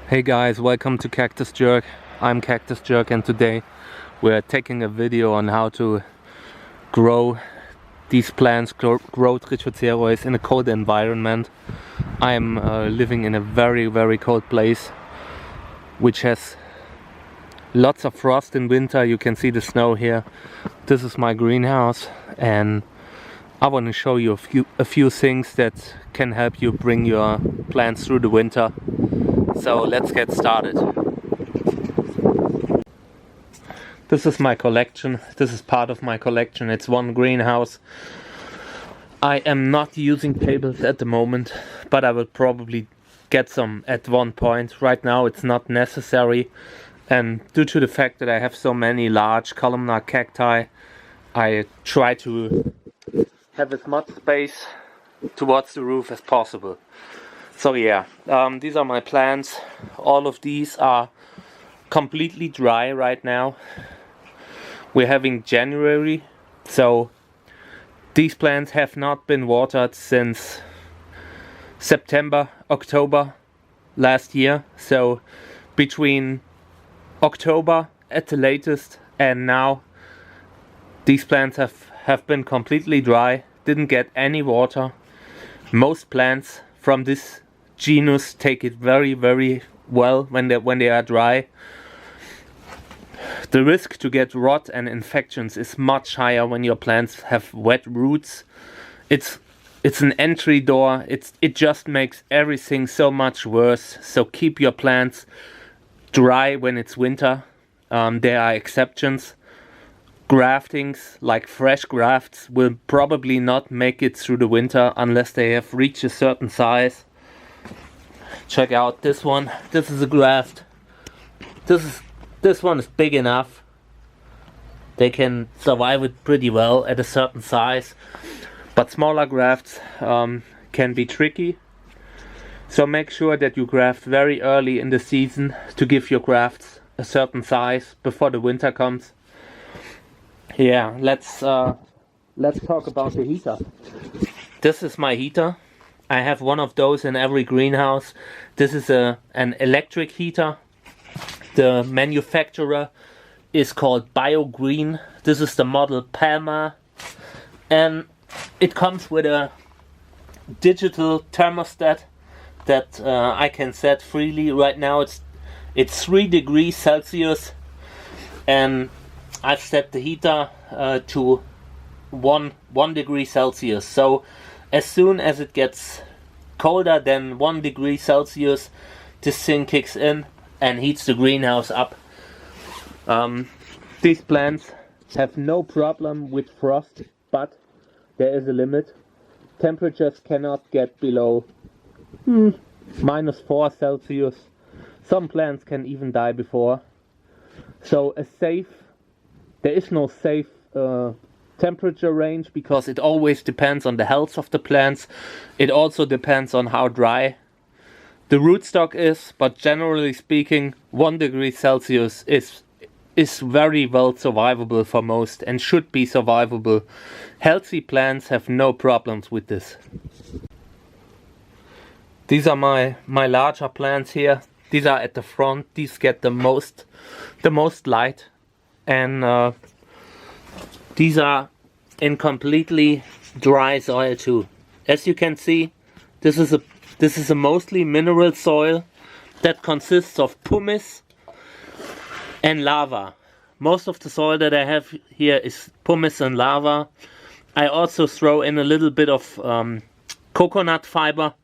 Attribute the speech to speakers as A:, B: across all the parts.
A: Hey guys, welcome to Cactus Jerk. I'm Cactus Jerk and today we're taking a video on how to grow these plants, grow Trichocereus in a cold environment. I'm living in a very cold place which has lots of frost in winter. You can see the snow here. This is my greenhouse and I want to show you a few things that can help you bring your plants through the winter. So let's get started. This is my collection. This is part of my collection. It's one greenhouse. I am not using tables at the moment, but I will probably get some at one point. Right now it's not necessary, and due to the fact that I have so many large columnar cacti, I try to have as much space towards the roof as possible. So yeah, these are my plants. All of these are completely dry right now. We're having January, so these plants have not been watered since September, October last year. So between October at the latest and now, these plants have been completely dry, didn't get any water. Most plants from this genus take it very well when they are dry. The risk to get rot and infections is much higher when your plants have wet roots. It's an entry door. It just makes everything so much worse. So keep your plants dry when it's winter. There are exceptions. Graftings, like fresh grafts, will probably not make it through the winter unless they have reached a certain size. Check out this one. This is a graft. This one is big enough. They can survive it pretty well at a certain size. But smaller grafts can be tricky. So make sure that you graft very early in the season to give your grafts a certain size before the winter comes. Yeah, let's talk about the heater. This is my heater. I have one of those in every greenhouse. This is an electric heater. The manufacturer is called BioGreen. This is the model Palma, and it comes with a digital thermostat that I can set freely. Right now it's 3 degrees Celsius, and I've set the heater to 1 degree Celsius. So as soon as it gets colder than 1 degree Celsius, this thing kicks in and heats the greenhouse up. These plants have no problem with frost, but there is a limit. Temperatures cannot get below -4 Celsius. Some plants can even die before. So there is no safe temperature range, because it always depends on the health of the plants. It also depends on how dry the rootstock is, but generally speaking, 1 degree Celsius is very well survivable for most and should be survivable. Healthy plants have no problems with this. These are my larger plants here. These are at the front. These get the most light, and these are in completely dry soil too. As you can see, this is a mostly mineral soil that consists of pumice and lava. Most of the soil that I have here is pumice and lava. I also throw in a little bit of coconut fiber,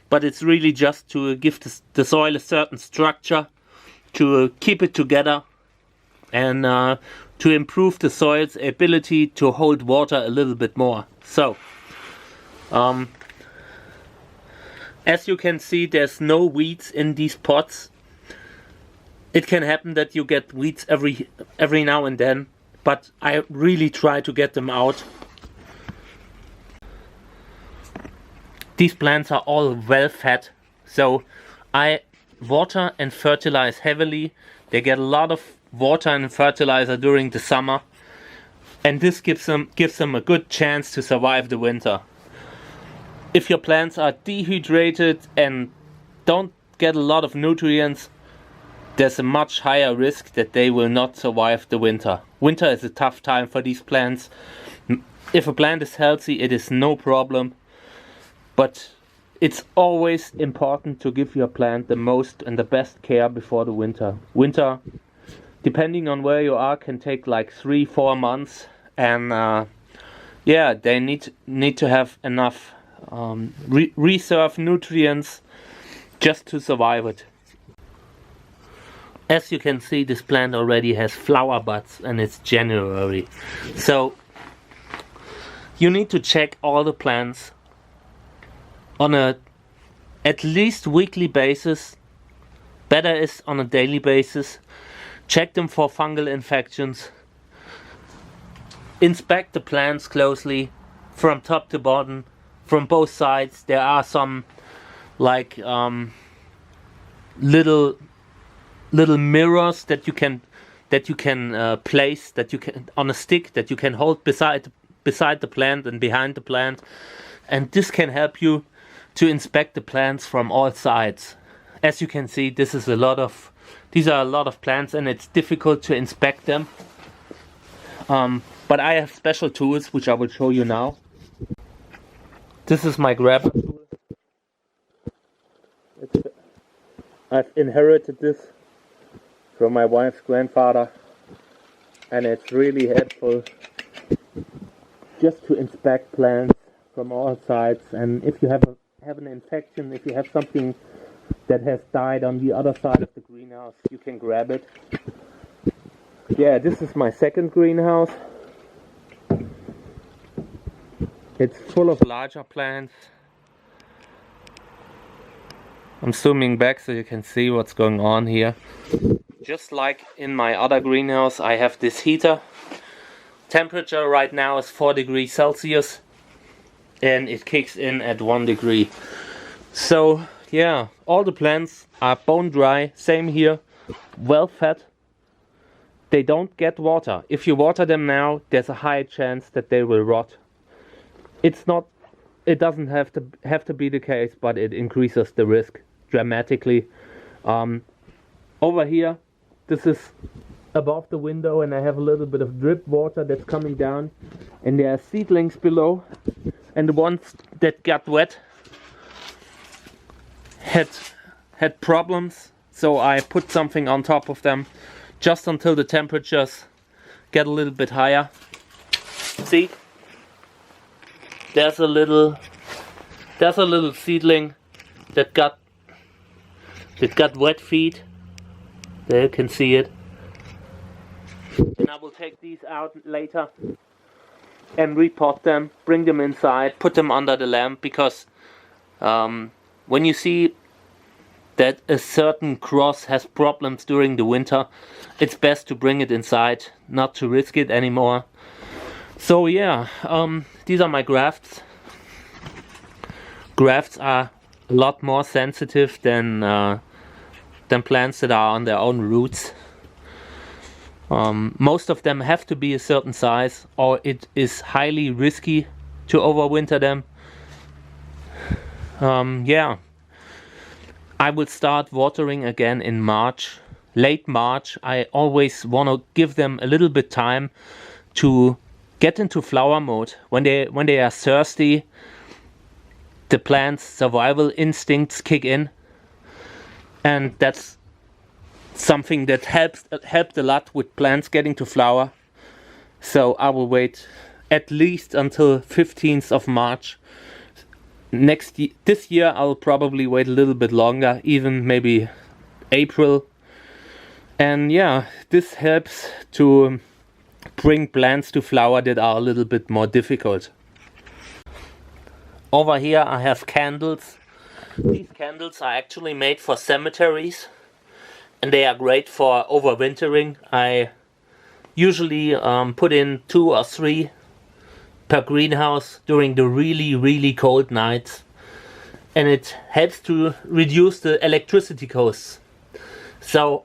A: but it's really just to give the soil a certain structure, to keep it together, and to improve the soil's ability to hold water a little bit more. So, as you can see, there's no weeds in these pots. It can happen that you get weeds every now and then, but I really try to get them out. These plants are all well fed, so I water and fertilize heavily. They get a lot of water and fertilizer during the summer, and this gives them a good chance to survive the winter. If your plants are dehydrated and don't get a lot of nutrients, there's a much higher risk that they will not survive the winter. Winter is a tough time for these plants. If a plant is healthy, it is no problem, but it's always important to give your plant the most and the best care before the winter. Winter, depending on where you are, can take like 3-4 months, and yeah, they need to have enough reserve nutrients just to survive it. As you can see, this plant already has flower buds and it's January. So you need to check all the plants on a at least weekly basis. Better is on a daily basis. Check them for fungal infections. Inspect the plants closely from top to bottom, from both sides. There are some like little mirrors that you can place, that you can on a stick, that you can hold beside the plant and behind the plant, and this can help you to inspect the plants from all sides. As you can see, these are a lot of plants, and it's difficult to inspect them. But I have special tools which I will show you now. This is my grabber tool. I've inherited this from my wife's grandfather, and it's really helpful just to inspect plants from all sides. And if you have an infection, if you have something that has died on the other side of the greenhouse, you can grab it. Yeah, this is my second greenhouse. It's full of larger plants. I'm zooming back so you can see what's going on here. Just like in my other greenhouse, I have this heater. Temperature right now is 4 degrees Celsius, and it kicks in at 1 degree. So yeah, all the plants are bone dry. Same here, well fed. They don't get water. If you water them now, there's a high chance that they will rot. It doesn't have to be the case, but it increases the risk dramatically. Over here, this is above the window, and I have a little bit of drip water that's coming down, and there are seedlings below, and the ones that got wet had problems, so I put something on top of them just until the temperatures get a little bit higher. See, there's a little seedling that got wet feet. There you can see it. And I will take these out later and repot them, bring them inside, put them under the lamp, because when you see that a certain cross has problems during the winter, it's best to bring it inside, not to risk it anymore. So yeah, these are my grafts. Grafts are a lot more sensitive than plants that are on their own roots. Most of them have to be a certain size, or it is highly risky to overwinter them. Yeah, I will start watering again in March, late March. I always want to give them a little bit time to get into flower mode. When they are thirsty, the plant's survival instincts kick in, and that's something that helped a lot with plants getting to flower. So I will wait at least until 15th of March. This year I'll probably wait a little bit longer, even maybe April. And yeah, this helps to bring plants to flower that are a little bit more difficult. Over here I have candles. These candles are actually made for cemeteries, and they are great for overwintering. I usually put in 2 or 3 per greenhouse during the really cold nights, and it helps to reduce the electricity costs. So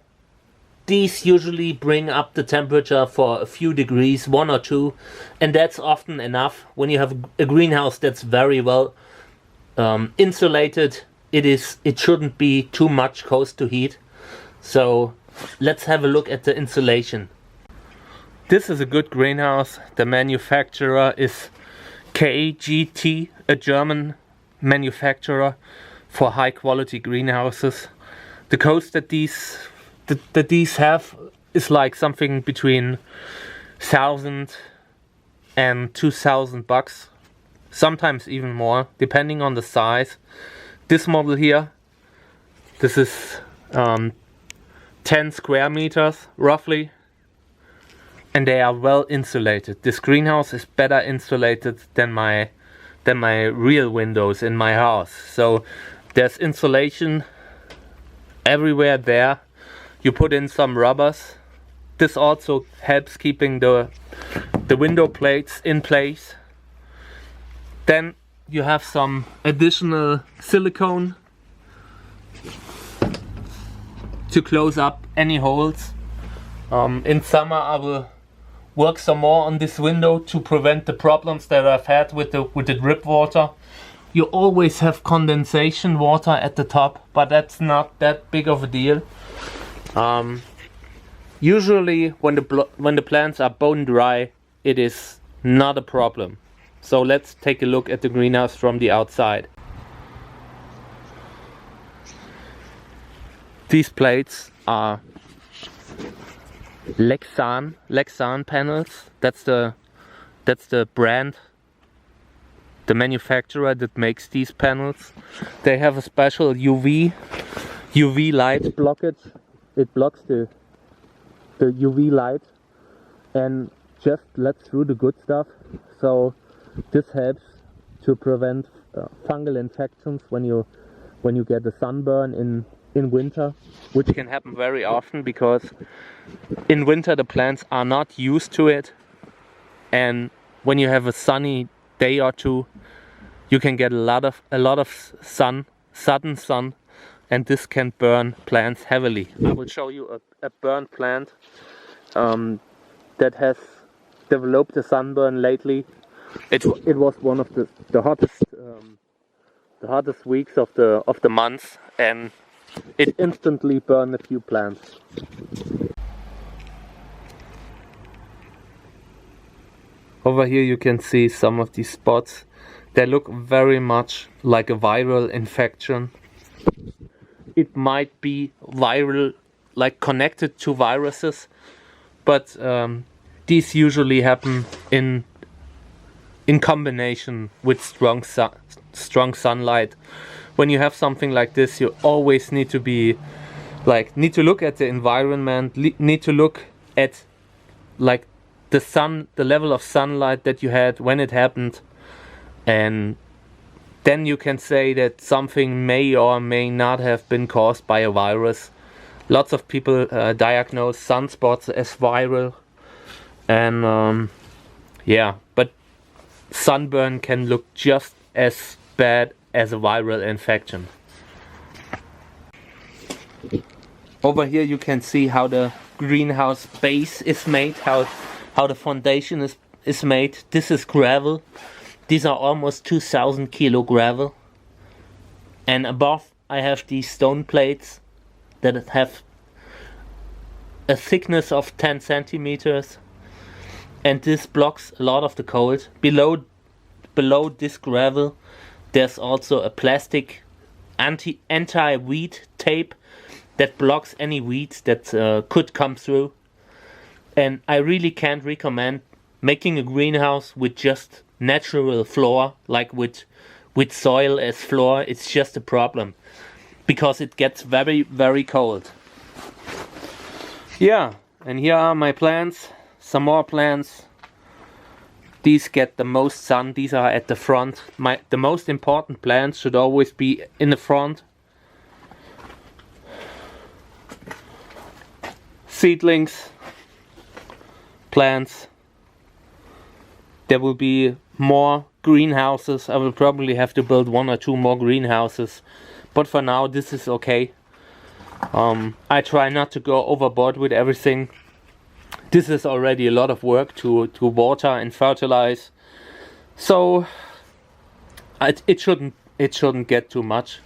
A: these usually bring up the temperature for a few degrees, 1 or 2, and that's often enough when you have a greenhouse that's very well insulated it shouldn't be too much coast to heat. So let's have a look at the insulation. This is a good greenhouse. The manufacturer is KGT, a German manufacturer for high quality greenhouses. The cost that these have is like something between 1,000 and 2,000 bucks, sometimes even more, depending on the size. This model here, this is 10 square meters roughly, and they are well insulated. This greenhouse is better insulated than my real windows in my house. So there's insulation everywhere there. You put in some rubbers. This also helps keeping the window plates in place. Then you have some additional silicone to close up any holes. In summer I will work some more on this window to prevent the problems that I've had with the drip water. You always have condensation water at the top, but that's not that big of a deal. Usually when the plants are bone dry, it is not a problem. So let's take a look at the greenhouse from the outside. These plates are Lexan panels. That's the brand, the manufacturer that makes these panels. They have a special UV light blockage. It blocks the UV light and just lets through the good stuff. So this helps to prevent fungal infections when you get a sunburn in winter, which can happen very often because in winter the plants are not used to it, and when you have a sunny day or two, you can get a lot of sudden sun, and this can burn plants heavily. I will show you a burned plant that has developed a sunburn lately. It was one of the hottest weeks of the month, and it instantly burned a few plants. Over here you can see some of these spots. They look very much like a viral infection. It might be viral, like connected to viruses, but these usually happen in combination with strong sunlight. When you have something like this, you always need to look at the environment, need to look at like the level of sunlight that you had when it happened, and then you can say that something may or may not have been caused by a virus. Lots of people diagnose sunspots as viral, and yeah, but sunburn can look just as bad as a viral infection. Over here you can see how the greenhouse base is made, how the foundation is made. This is gravel. These are almost 2,000 kilo gravel, and above I have these stone plates that have a thickness of 10 centimeters, and this blocks a lot of the cold. Below this gravel there's also a plastic anti-weed tape that blocks any weeds that could come through. And I really can't recommend making a greenhouse with just natural floor, like with soil as floor. It's just a problem because it gets very, very cold. Yeah, and here are my plants, some more plants. These get the most sun. These are at the front. The most important plants should always be in the front. Seedlings, plants. There will be more greenhouses. I will probably have to build 1 or 2 more greenhouses, but for now this is okay. I try not to go overboard with everything. This is already a lot of work to water and fertilize, so it shouldn't get too much.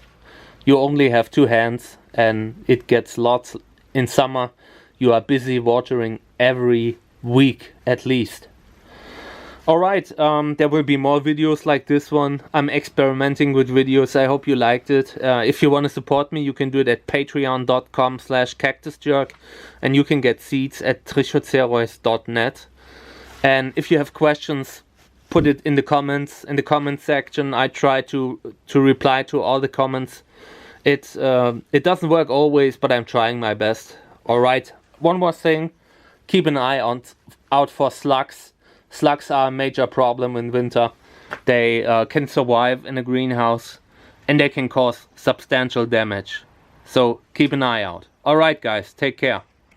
A: you only have 2 hands and it gets lots. In summer you are busy watering every week at least. Alright, there will be more videos like this one. I'm experimenting with videos. I hope you liked it. If you want to support me, you can do it at patreon.com/cactusjerk, and you can get seeds at trichocereus.net. And if you have questions, put it in the comments, in the comment section. I try to reply to all the comments. It doesn't work always, but I'm trying my best. Alright, one more thing. Keep an eye out for slugs. Slugs are a major problem in winter. They can survive in a greenhouse and they can cause substantial damage. So keep an eye out. Alright guys, take care.